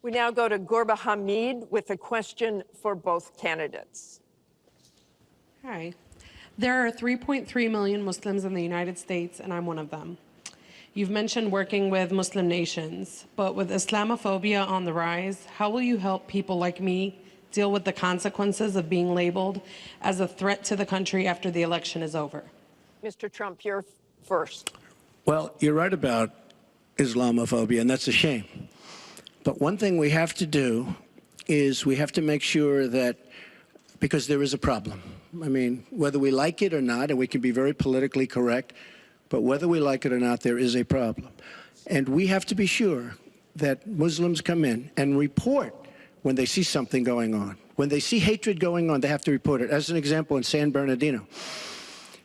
We now go to Gorba Hamid with a question for both candidates. Hi. There are 3.3 million Muslims in the United States, and I'm one of them. You've mentioned working with Muslim nations, but with Islamophobia on the rise, how will you help people like me deal with the consequences of being labeled as a threat to the country after the election is over? Mr. Trump, you're first. Well, you're right about Islamophobia, and that's a shame. But one thing we have to do is we have to make sure that, because there is a problem. I mean, whether we like it or not, and we can be very politically correct, but whether we like it or not, there is a problem. And we have to be sure that Muslims come in and report when they see something going on. When they see hatred going on, they have to report it. As an example, in San Bernardino,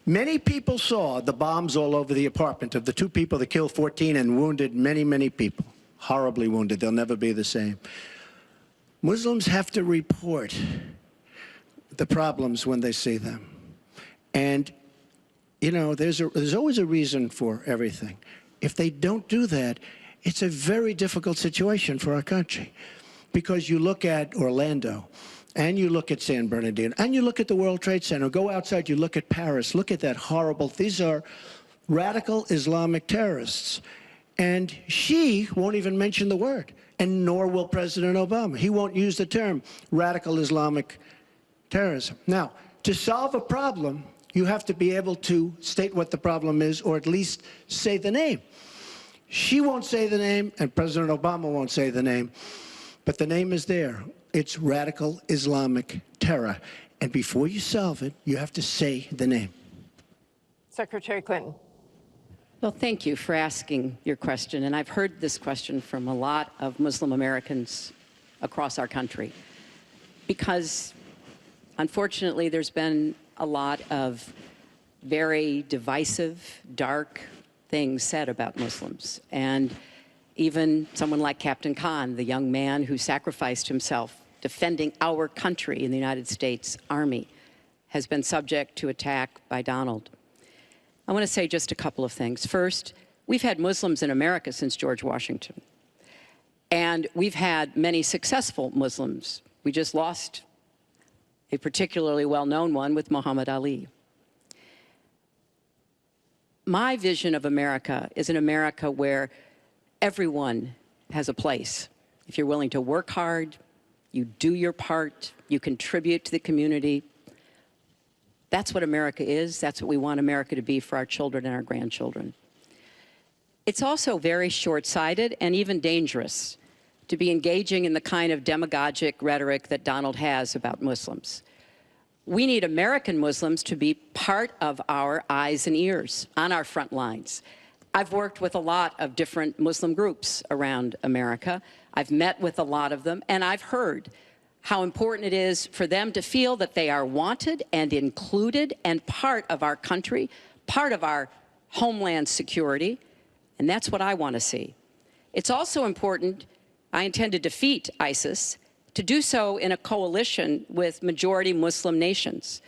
many people saw the bombs all over the apartment of the two people that killed 14 and wounded many, many people. Horribly wounded. They'll never be the same. Muslims have to report the problems when they see them. And, you know, there's always a reason for everything. If they don't do that, it's a very difficult situation for our country. Because you look at Orlando, and you look at San Bernardino, and you look at the World Trade Center, go outside, you look at Paris, look at that horrible, these are radical Islamic terrorists. And she won't even mention the word, and nor will President Obama. He won't use the term radical Islamic terrorism. Now, to solve a problem, you have to be able to state what the problem is, or at least say the name. She won't say the name, and President Obama won't say the name, but the name is there. It's radical Islamic terror. And before you solve it, you have to say the name. Secretary Clinton. Well, thank you for asking your question. And I've heard this question from a lot of Muslim Americans across our country. Because, unfortunately, there's been a lot of very divisive, dark things said about Muslims. And even someone like Captain Khan, the young man who sacrificed himself defending our country in the United States Army, has been subject to attack by Donald. I want to say just a couple of things. First, we've had Muslims in America since George Washington. And we've had many successful Muslims. We just lost a particularly well-known one with Muhammad Ali. My vision of America is an America where everyone has a place. If you're willing to work hard, you do your part, you contribute to the community. That's what America is. That's what we want America to be for our children and our grandchildren. It's also very short-sighted and even dangerous to be engaging in the kind of demagogic rhetoric that Donald has about Muslims. We need American Muslims to be part of our eyes and ears on our front lines. I've worked with a lot of different Muslim groups around America. I've met with a lot of them, and I've heard how important it is for them to feel that they are wanted and included and part of our country, part of our homeland security, and that's what I want to see. It's also important, I intend to defeat ISIS, to do so in a coalition with majority Muslim nations.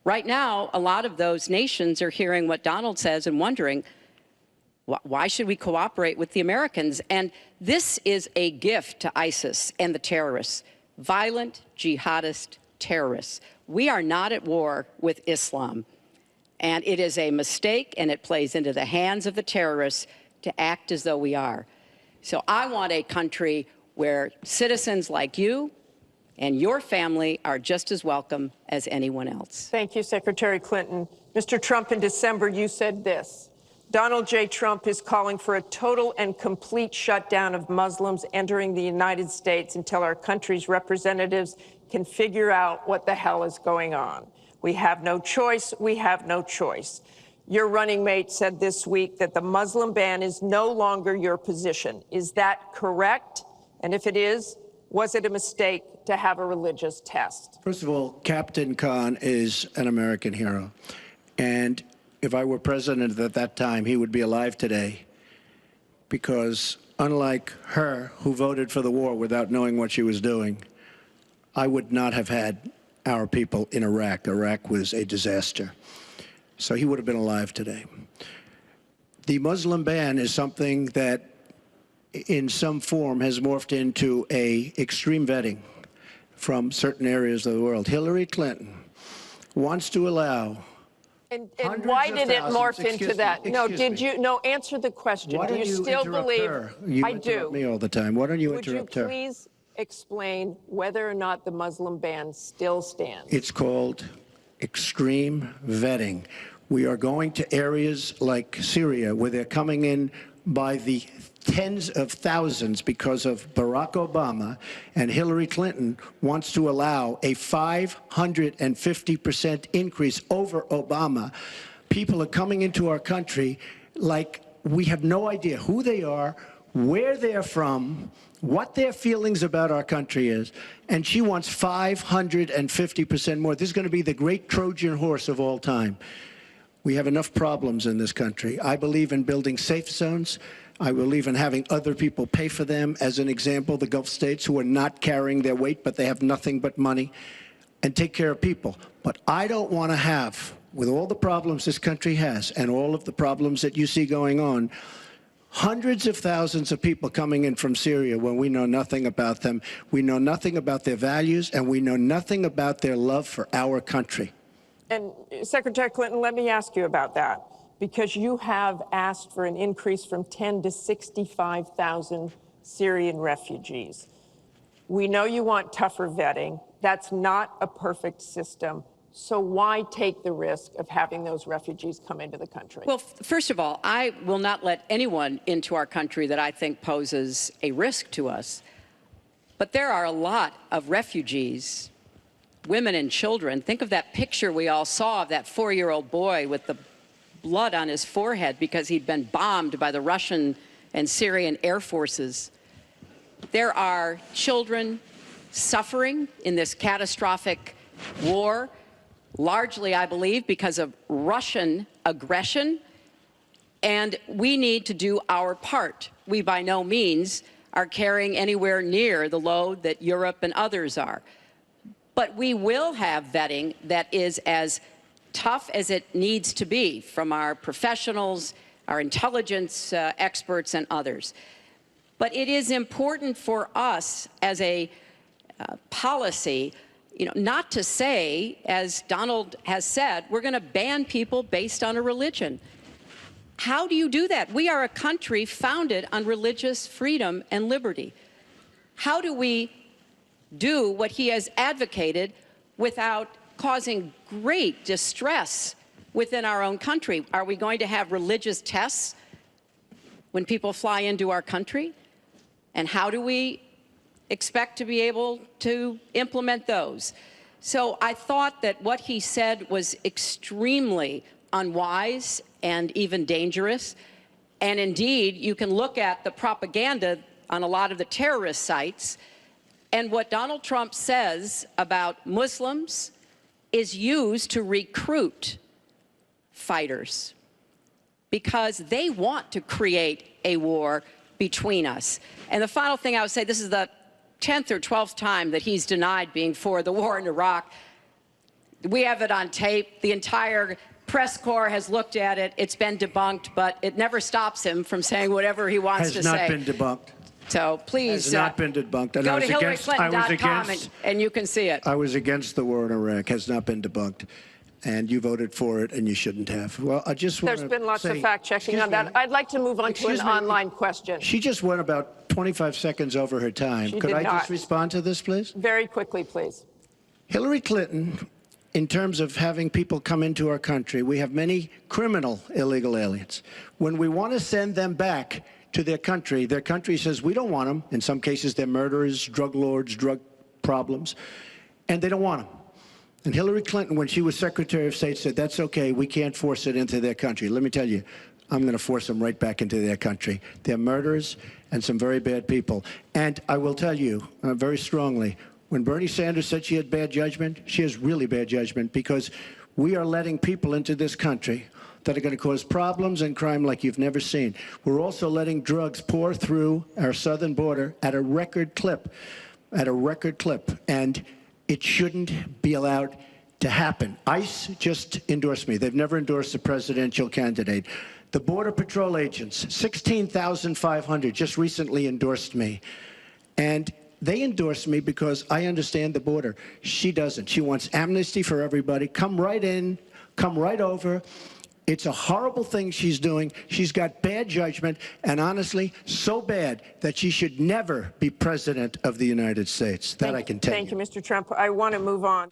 Right now, a lot of those nations are hearing what Donald says and wondering, why should we cooperate with the Americans? And this is a gift to ISIS and the terrorists. Violent jihadist terrorists. We are not at war with Islam. And it is a mistake, and it plays into the hands of the terrorists to act as though we are. So I want a country where citizens like you and your family are just as welcome as anyone else. Thank you, Secretary Clinton. Mr. Trump, in December, you said this: Donald J. Trump is calling for a total and complete shutdown of Muslims entering the United States until our country's representatives can figure out what the hell is going on. We have no choice. We have no choice. Your running mate said this week that the Muslim ban is no longer your position. Is that correct? And if it is, was it a mistake to have a religious test? First of all, Captain Khan is an American hero. And if I were president at that time, he would be alive today, because unlike her, who voted for the war without knowing what she was doing, I would not have had our people in Iraq. Iraq was a disaster. So he would have been alive today. The Muslim ban is something that in some form has morphed into a extreme vetting from certain areas of the world. Hillary Clinton wants to allow And hundreds why of did it thousands- morph into excuse that? me, No, excuse did me. you? No, answer the question. Why Do don't you you still interrupt believe? her? You I interrupt do. me all the time. Why don't you Would you interrupt her? please explain whether or not the Muslim ban still stands? It's called extreme vetting. We are going to areas like Syria where they're coming in by the tens of thousands because of Barack Obama, and Hillary Clinton wants to allow a 550% increase over Obama. People are coming into our country like we have no idea who they are, where they're from, what their feelings about our country is, and she wants 550% more. This is going to be the great Trojan horse of all time. We have enough problems in this country. I believe in building safe zones. I believe in having other people pay for them. As an example, the Gulf states who are not carrying their weight, but they have nothing but money, and take care of people. But I don't want to have, with all the problems this country has and all of the problems that you see going on, hundreds of thousands of people coming in from Syria when we know nothing about them. We know nothing about their values, and we know nothing about their love for our country. And Secretary Clinton, let me ask you about that, because you have asked for an increase from 10 to 65,000 Syrian refugees. We know you want tougher vetting. That's not a perfect system. So why take the risk of having those refugees come into the country? Well, first of all, I will not let anyone into our country that I think poses a risk to us. But there are a lot of refugees, women and children. Think of that picture we all saw of that 4-year-old boy with the blood on his forehead because he'd been bombed by the Russian and Syrian air forces. There are children suffering in this catastrophic war, largely, I believe, because of Russian aggression, and we need to do our part. We by no means are carrying anywhere near the load that Europe and others are. But we will have vetting that is as tough as it needs to be from our professionals, our intelligence experts, and others. But it is important for us as a policy, not to say, as Donald has said, we're going to ban people based on a religion. How do you do that? We are a country founded on religious freedom and liberty. How do we do what he has advocated without causing great distress within our own country? Are we going to have religious tests when people fly into our country? And how do we expect to be able to implement those? So I thought that what he said was extremely unwise and even dangerous. And indeed, you can look at the propaganda on a lot of the terrorist sites, and what Donald Trump says about Muslims is used to recruit fighters because they want to create a war between us. And the final thing I would say, this is the 10th or 12th time that he's denied being for the war in Iraq. We have it on tape. The entire press corps has looked at it. It's been debunked, but it never stops him from saying whatever he wants to say. Has not been debunked. So please Has not been debunked. And go to HillaryClinton.com and you can see it. I was against the war in Iraq. Has not been debunked. And you voted for it, and you shouldn't have. Well, I just want to There's been lots say, of fact-checking on that. I'd like to move on to an online question. She just went about 25 seconds over her time. She Could did I not. just respond to this, please? Very quickly, please. Hillary Clinton, in terms of having people come into our country, we have many criminal illegal aliens. When we want to send them back to their country says we don't want them. In some cases, they're murderers, drug lords, drug problems, and they don't want them. And Hillary Clinton, when she was Secretary of State, said, that's okay, we can't force it into their country. Let me tell you, I'm going to force them right back into their country. They're murderers and some very bad people. And I will tell you very strongly, when Bernie Sanders said she had bad judgment, she has really bad judgment, because we are letting people into this country that are going to cause problems and crime like you've never seen. We're also letting drugs pour through our southern border at a record clip, and it shouldn't be allowed to happen. ICE just endorsed me. They've never endorsed a presidential candidate. The Border Patrol agents, 16,500, just recently endorsed me. And they endorsed me because I understand the border. She doesn't. She wants amnesty for everybody. Come right in, come right over. It's a horrible thing she's doing. She's got bad judgment, and honestly, so bad that she should never be president of the United States. That I can tell you. Thank you, Mr. Trump. I want to move on.